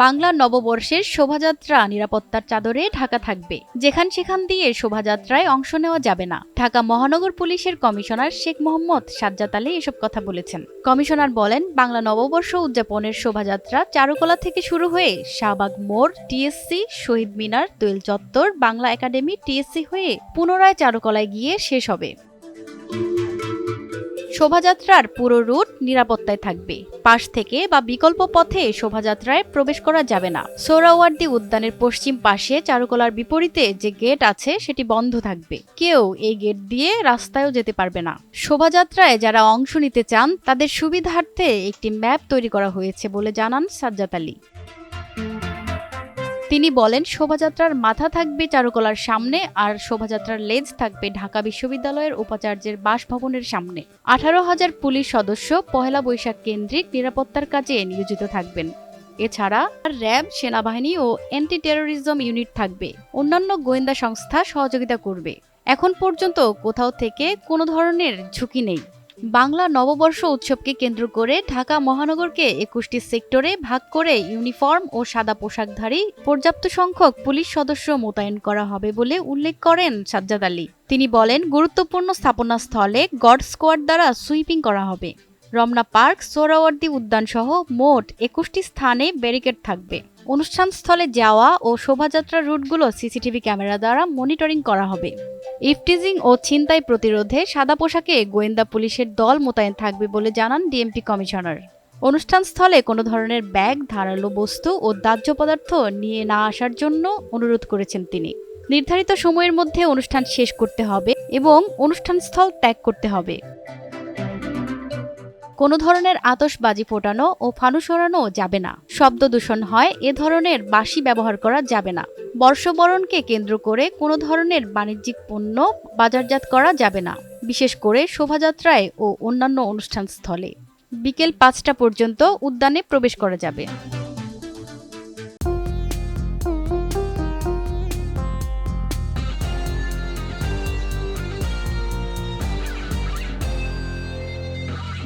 বাংলা নববর্ষের শোভাযাত্রা নিরাপত্তার চাদরে ঢাকা থাকবে। যেখান সেখান দিয়ে শোভাযাত্রায় অংশ নেওয়া যাবে না। ঢাকা মহানগর পুলিশের কমিশনার শেখ মোহাম্মদ সাজ্জাদ আলী এসব কথা বলেছেন। কমিশনার বলেন, বাংলা নববর্ষ উদযাপনের শোভাযাত্রা চারুকলা থেকে শুরু হয়ে শাহবাগ মোড়, টিএসসি, শহীদ মিনার, দোয়েল চত্বর, বাংলা একাডেমি, টিএসসি হয়ে পুনরায় চারুকলায় গিয়ে শেষ হবে। শোভাযাত্রার পুরো রুট নিরাপত্তায় থাকবে। পাশ থেকে বা বিকল্প পথে শোভাযাত্রায় প্রবেশ করা যাবে না। সোহরাওয়ার্দী উদ্যানের পশ্চিম পাশে চারুকলার বিপরীতে যে গেট আছে সেটি বন্ধ থাকবে। কেউ এই গেট দিয়ে রাস্তায়ও যেতে পারবে না। শোভাযাত্রায় যারা অংশ নিতে চান তাদের সুবিধার্থে একটি ম্যাপ তৈরি করা হয়েছে বলে জানান সাজ্জাদ আলী। তিনি বলেন, শোভাযাত্রার মাথা থাকবে চারুকলার সামনে আর শোভাযাত্রার লেজ থাকবে ঢাকা বিশ্ববিদ্যালয়ের উপাচার্যের বাসভবনের সামনে। 18,000 পুলিশ সদস্য পহেলা বৈশাখ কেন্দ্রিক নিরাপত্তার কাজে নিয়োজিত থাকবেন। এছাড়া র্যাব, সেনাবাহিনী ও অ্যান্টি টেরোরিজম ইউনিট থাকবে। অন্যান্য গোয়েন্দা সংস্থা সহযোগিতা করবে। এখন পর্যন্ত কোথাও থেকে কোনো ধরনের ঝুঁকি নেই। বাংলা নববর্ষ উৎসবকে কেন্দ্র করে ঢাকা মহানগরকে 21টি সেক্টরে ভাগ করে ইউনিফর্ম ও সাদা পোশাকধারী পর্যাপ্ত সংখ্যক পুলিশ সদস্য মোতায়েন করা হবে বলে উল্লেখ করেন সাজ্জাদ আলী। তিনি বলেন, গুরুত্বপূর্ণ স্থাপনাস্থলে গড স্কোয়াড দ্বারা সুইপিং করা হবে। রমনা পার্ক, সোহরাওয়ার্দী উদ্যান সহ মোট 21টি স্থানে ব্যারিকেড থাকবে। অনুষ্ঠানস্থলে যাওয়া ও শোভাযাত্রার রুটগুলো সিসিটিভি ক্যামেরা দ্বারা মনিটরিং করা হবে। ইফটিজিং ও ছিনতাই প্রতিরোধে সাদা পোশাকে গোয়েন্দা পুলিশের দল মোতায়েন থাকবে বলে জানান ডিএমপি কমিশনার। অনুষ্ঠানস্থলে কোনো ধরনের ব্যাগ, ধারালো বস্তু ও দাহ্য পদার্থ নিয়ে না আসার জন্য অনুরোধ করেছেন তিনি। নির্ধারিত সময়ের মধ্যে অনুষ্ঠান শেষ করতে হবে এবং অনুষ্ঠানস্থল ত্যাগ করতে হবে। কোনো ধরনের আতশবাজি ফোটানো ও ফানুস ওড়ানো যাবে না। শব্দ দূষণ হয় এ ধরনের বাঁশি ব্যবহার করা যাবে না। বর্ষবরণকে কেন্দ্র করে কোনো ধরনের বাণিজ্যিক পণ্য বাজারজাত করা যাবে না, বিশেষ করে শোভাযাত্রায় ও অন্যান্য অনুষ্ঠানস্থলে। বিকেল 5টা পর্যন্ত উদ্যানে প্রবেশ করা যাবে।